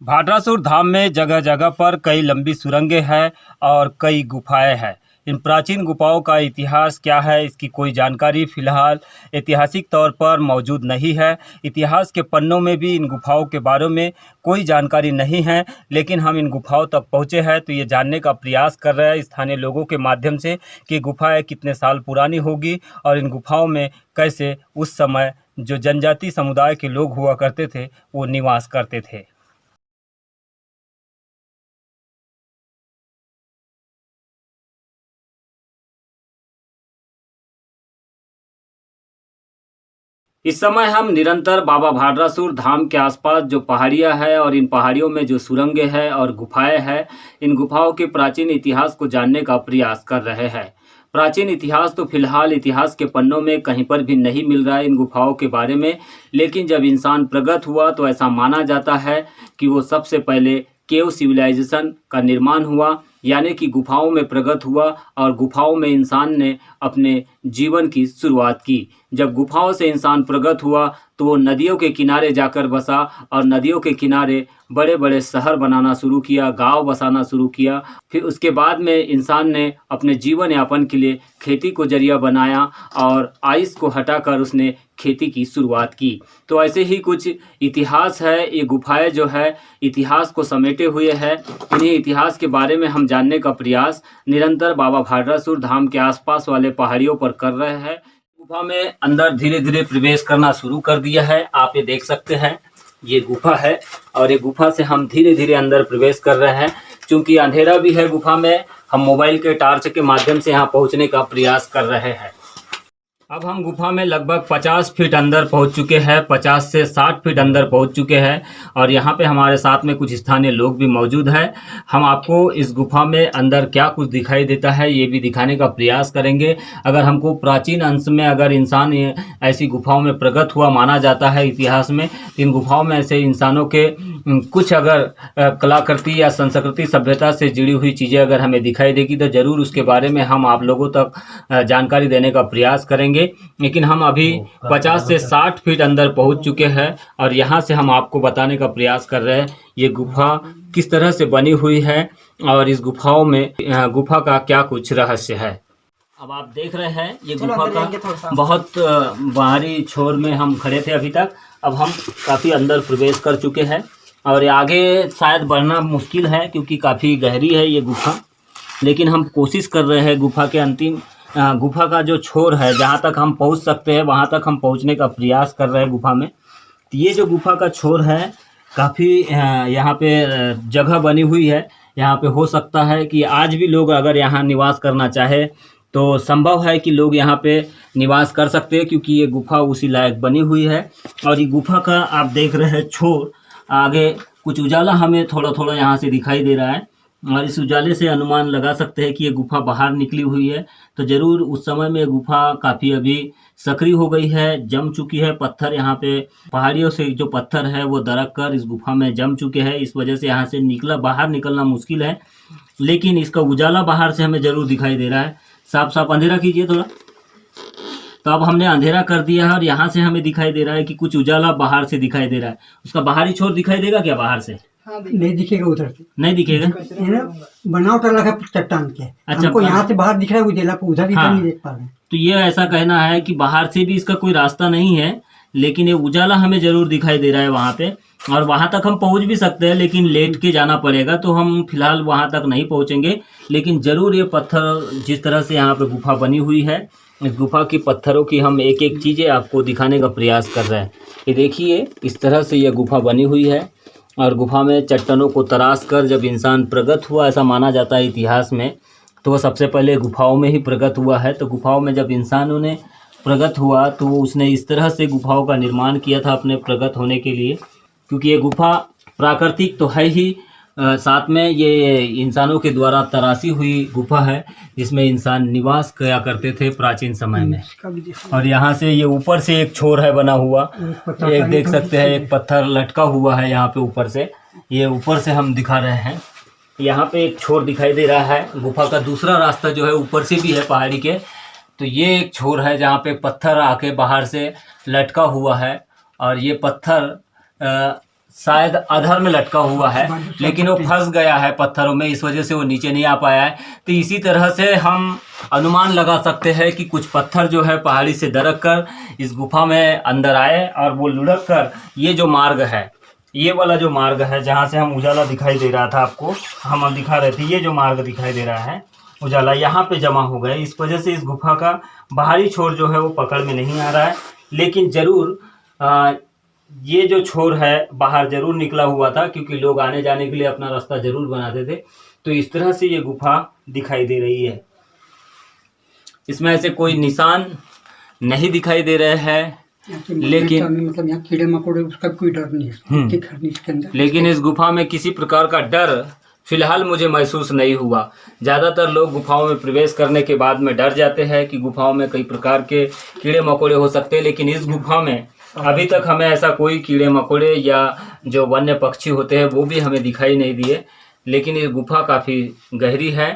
भाद्रासुर धाम में जगह जगह पर कई लंबी सुरंगें हैं और कई गुफाएं हैं। इन प्राचीन गुफाओं का इतिहास क्या है, इसकी कोई जानकारी फिलहाल ऐतिहासिक तौर पर मौजूद नहीं है। इतिहास के पन्नों में भी इन गुफाओं के बारे में कोई जानकारी नहीं है, लेकिन हम इन गुफाओं तक पहुँचे हैं तो ये जानने का प्रयास कर रहे हैं स्थानीय लोगों के माध्यम से कि गुफाएँ कितने साल पुरानी होगी और इन गुफाओं में कैसे उस समय जो जनजाति समुदाय के लोग हुआ करते थे वो निवास करते थे। इस समय हम निरंतर बाबा भाद्रासुर धाम के आसपास जो पहाड़ियाँ हैं और इन पहाड़ियों में जो सुरंगें हैं और गुफाएं हैं, इन गुफाओं के प्राचीन इतिहास को जानने का प्रयास कर रहे हैं। प्राचीन इतिहास तो फिलहाल इतिहास के पन्नों में कहीं पर भी नहीं मिल रहा है इन गुफाओं के बारे में, लेकिन जब इंसान प्रगत हुआ तो ऐसा माना जाता है कि वो सबसे पहले केव सिविलाइजेशन का निर्माण हुआ, यानी कि गुफाओं में प्रगत हुआ और गुफाओं में इंसान ने अपने जीवन की शुरुआत की। जब गुफाओं से इंसान प्रगत हुआ तो वो नदियों के किनारे जाकर बसा और नदियों के किनारे बड़े बड़े शहर बनाना शुरू किया, गांव बसाना शुरू किया। फिर उसके बाद में इंसान ने अपने जीवन यापन के लिए खेती को जरिया बनाया और आइस को हटाकर उसने खेती की शुरुआत की। तो ऐसे ही कुछ इतिहास है, ये गुफाएं जो है इतिहास को समेटे हुए है। इन्हीं इतिहास के बारे में हम जानने का प्रयास निरंतर बाबा भाद्रासुर धाम के आसपास वाले पहाड़ियों पर कर रहे हैं। गुफा में अंदर धीरे धीरे प्रवेश करना शुरू कर दिया है। आप ये देख सकते हैं, ये गुफा है और ये गुफा से हम धीरे धीरे अंदर प्रवेश कर रहे हैं। चूँकि अंधेरा भी है गुफा में, हम मोबाइल के टार्च के माध्यम से यहाँ पहुँचने का प्रयास कर रहे हैं। अब हम गुफा में लगभग 50 फीट अंदर पहुंच चुके हैं, 50 से 60 फीट अंदर पहुंच चुके हैं और यहाँ पे हमारे साथ में कुछ स्थानीय लोग भी मौजूद हैं। हम आपको इस गुफा में अंदर क्या कुछ दिखाई देता है ये भी दिखाने का प्रयास करेंगे। अगर हमको प्राचीन अंश में अगर इंसान ऐसी गुफाओं में प्रगत हुआ माना जाता है इतिहास में, इन गुफाओं में ऐसे इंसानों के कुछ अगर कलाकृति या संस्कृति सभ्यता से जुड़ी हुई चीज़ें अगर हमें दिखाई देगी तो ज़रूर उसके बारे में हम आप लोगों तक जानकारी देने का प्रयास करेंगे। लेकिन हम अभी 50 से 60 फीट अंदर पहुंच चुके हैं और यहाँ से हम आपको बताने का प्रयास कर रहे हैं ये गुफा किस तरह से बनी हुई है और इस गुफाओं में गुफा का क्या कुछ रहस्य है। अब आप देख रहे हैं ये गुफा का बहुत बाहरी छोर में हम खड़े थे अभी तक। अब हम काफ़ी अंदर प्रवेश कर चुके हैं और आगे शायद बढ़ना मुश्किल है क्योंकि काफ़ी गहरी है ये गुफा, लेकिन हम कोशिश कर रहे हैं गुफा के अंतिम गुफा का जो छोर है जहाँ तक हम पहुँच सकते हैं वहाँ तक हम पहुँचने का प्रयास कर रहे हैं गुफा में। तो ये जो गुफा का छोर है काफ़ी यहाँ पे जगह बनी हुई है। यहाँ पे हो सकता है कि आज भी लोग अगर यहाँ निवास करना चाहे तो संभव है कि लोग यहाँ पे निवास कर सकते हैं क्योंकि ये गुफा उसी लायक बनी हुई है। और ये गुफा का आप देख रहे हैं छोर, आगे कुछ उजाला हमें थोड़ा थोड़ा यहाँ से दिखाई दे रहा है और इस उजाले से अनुमान लगा सकते हैं कि ये गुफा बाहर निकली हुई है। तो ज़रूर उस समय में गुफा काफ़ी अभी सक्रिय हो गई है, जम चुकी है। पत्थर यहाँ पे पहाड़ियों से जो पत्थर है वो दरक कर इस गुफा में जम चुके हैं, इस वजह से यहाँ से बाहर निकलना मुश्किल है। लेकिन इसका उजाला बाहर से हमें ज़रूर दिखाई दे रहा है। साफ साफ अंधेरा कीजिए थोड़ा। तो अब हमने अंधेरा कर दिया है और यहाँ से हमें दिखाई दे रहा है कि कुछ उजाला बाहर से दिखाई दे रहा है। उसका बाहरी छोर दिखाई देगा क्या बाहर से? नहीं दिखेगा, उधर से नहीं दिखेगा। बनावट अलग है चट्टान के। अच्छा, हमको यहाँ से बाहर दिख रहा है उजेला, उधर हाँ, नहीं देख पा रहे हैं। तो ये ऐसा कहना है कि बाहर से भी इसका कोई रास्ता नहीं है, लेकिन ये उजाला हमें ज़रूर दिखाई दे रहा है वहाँ पे। और वहाँ तक हम पहुँच भी सकते हैं लेकिन लेट के जाना पड़ेगा, तो हम फिलहाल वहाँ तक नहीं पहुँचेंगे। लेकिन ज़रूर ये पत्थर जिस तरह से यहाँ पे गुफा बनी हुई है, इस गुफा की पत्थरों की हम एक एक चीज़ें आपको दिखाने का प्रयास कर रहे हैं। ये देखिए इस तरह से यह गुफा बनी हुई है और गुफा में चट्टानों को तराश कर जब इंसान प्रगत हुआ, ऐसा माना जाता है इतिहास में, तो वह सबसे पहले गुफाओं में ही प्रगत हुआ है। तो गुफाओं में जब इंसानों ने प्रगत हुआ तो उसने इस तरह से गुफाओं का निर्माण किया था अपने प्रगत होने के लिए, क्योंकि ये गुफा प्राकृतिक तो है ही, साथ में ये इंसानों के द्वारा तराशी हुई गुफा है जिसमें इंसान निवास किया करते थे प्राचीन समय में। और यहाँ से ये ऊपर से एक छोर है बना हुआ, एक देख सकते हैं एक पत्थर लटका हुआ है यहाँ पे ऊपर से, ये ऊपर से हम दिखा रहे हैं। यहाँ पे एक छोर दिखाई दे रहा है। गुफा का दूसरा रास्ता जो है ऊपर से भी है पहाड़ी के, तो ये एक छोर है जहाँ पे पत्थर आके बाहर से लटका हुआ है और ये पत्थर शायद अधर में लटका हुआ है, लेकिन वो फंस गया है पत्थरों में, इस वजह से वो नीचे नहीं आ पाया है। तो इसी तरह से हम अनुमान लगा सकते हैं कि कुछ पत्थर जो है पहाड़ी से दरक कर इस गुफा में अंदर आए और वो लुढ़क कर ये जो मार्ग है, ये वाला जो मार्ग है जहाँ से हम उजाला दिखाई दे रहा था आपको, हम दिखा रहे थे, ये जो मार्ग दिखाई दे रहा है उजाला, यहाँ पे जमा हो गए। इस वजह से इस गुफा का बाहरी छोर जो है वो पकड़ में नहीं आ रहा है, लेकिन ज़रूर ये जो छोर है बाहर ज़रूर निकला हुआ था, क्योंकि लोग आने जाने के लिए अपना रास्ता ज़रूर बनाते थे। तो इस तरह से ये गुफा दिखाई दे रही है। इसमें ऐसे कोई निशान नहीं दिखाई दे रहे हैं, लेकिन मतलब यहाँ कीड़े मकोड़े उसका कोई डर नहीं है इसके अंदर। लेकिन इस गुफा में किसी प्रकार का डर फिलहाल मुझे महसूस नहीं हुआ। ज़्यादातर लोग गुफाओं में प्रवेश करने के बाद में डर जाते हैं कि गुफाओं में कई प्रकार के कीड़े मकोड़े हो सकते हैं, लेकिन इस गुफा में अभी तक हमें ऐसा कोई कीड़े मकोड़े या जो वन्य पक्षी होते हैं वो भी हमें दिखाई नहीं दिए। लेकिन ये गुफा काफ़ी गहरी है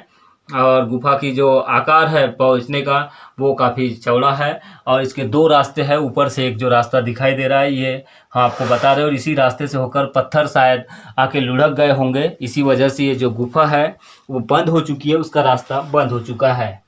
और गुफा की जो आकार है पहुंचने का वो काफ़ी चौड़ा है, और इसके दो रास्ते हैं। ऊपर से एक जो रास्ता दिखाई दे रहा है ये हम आपको बता रहे हैं, और इसी रास्ते से होकर पत्थर शायद आके लुढ़क गए होंगे, इसी वजह से ये जो गुफा है वो बंद हो चुकी है, उसका रास्ता बंद हो चुका है।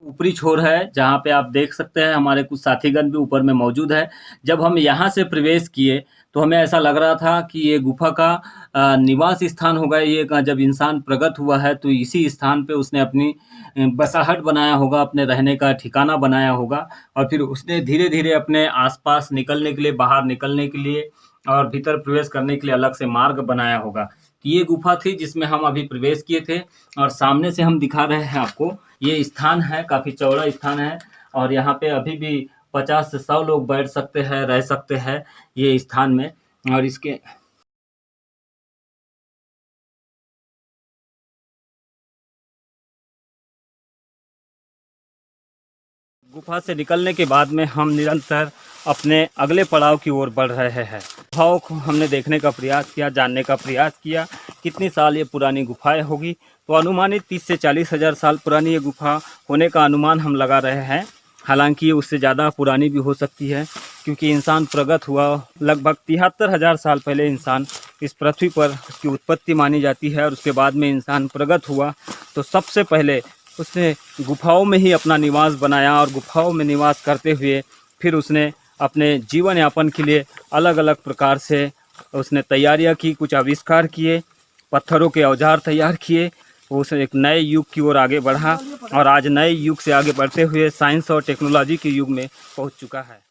ऊपरी छोर है जहाँ पे आप देख सकते हैं हमारे कुछ साथीगण भी ऊपर में मौजूद है। जब हम यहाँ से प्रवेश किए तो हमें ऐसा लग रहा था कि ये गुफा का निवास स्थान होगा। ये जब इंसान प्रगट हुआ है तो इसी स्थान पे उसने अपनी बसाहट बनाया होगा, अपने रहने का ठिकाना बनाया होगा, और फिर उसने धीरे धीरे अपने आसपास निकलने के लिए, बाहर निकलने के लिए और भीतर प्रवेश करने के लिए अलग से मार्ग बनाया होगा। तो ये गुफा थी जिसमें हम अभी प्रवेश किए थे, और सामने से हम दिखा रहे हैं आपको। ये स्थान है, काफ़ी चौड़ा स्थान है, और यहाँ पे अभी भी 50 से 100 लोग बैठ सकते हैं, रह सकते हैं ये स्थान में। और इसके गुफा से निकलने के बाद में हम निरंतर अपने अगले पड़ाव की ओर बढ़ रहे हैं। गुफाओं को हमने देखने का प्रयास किया, जानने का प्रयास किया कितनी साल ये पुरानी गुफाएं होगी। तो अनुमानित 30 से 40 हज़ार साल पुरानी ये गुफा होने का अनुमान हम लगा रहे हैं। हालांकि ये उससे ज़्यादा पुरानी भी हो सकती है, क्योंकि इंसान प्रगट हुआ लगभग 73 हज़ार साल पहले इंसान इस पृथ्वी पर की उत्पत्ति मानी जाती है, और उसके बाद में इंसान प्रगट हुआ तो सबसे पहले उसने गुफाओं में ही अपना निवास बनाया, और गुफाओं में निवास करते हुए फिर उसने अपने जीवन यापन के लिए अलग अलग प्रकार से उसने तैयारियां की, कुछ आविष्कार किए, पत्थरों के औजार तैयार किए। वो उसे एक नए युग की ओर आगे बढ़ा, और आज नए युग से आगे बढ़ते हुए साइंस और टेक्नोलॉजी के युग में पहुंच चुका है।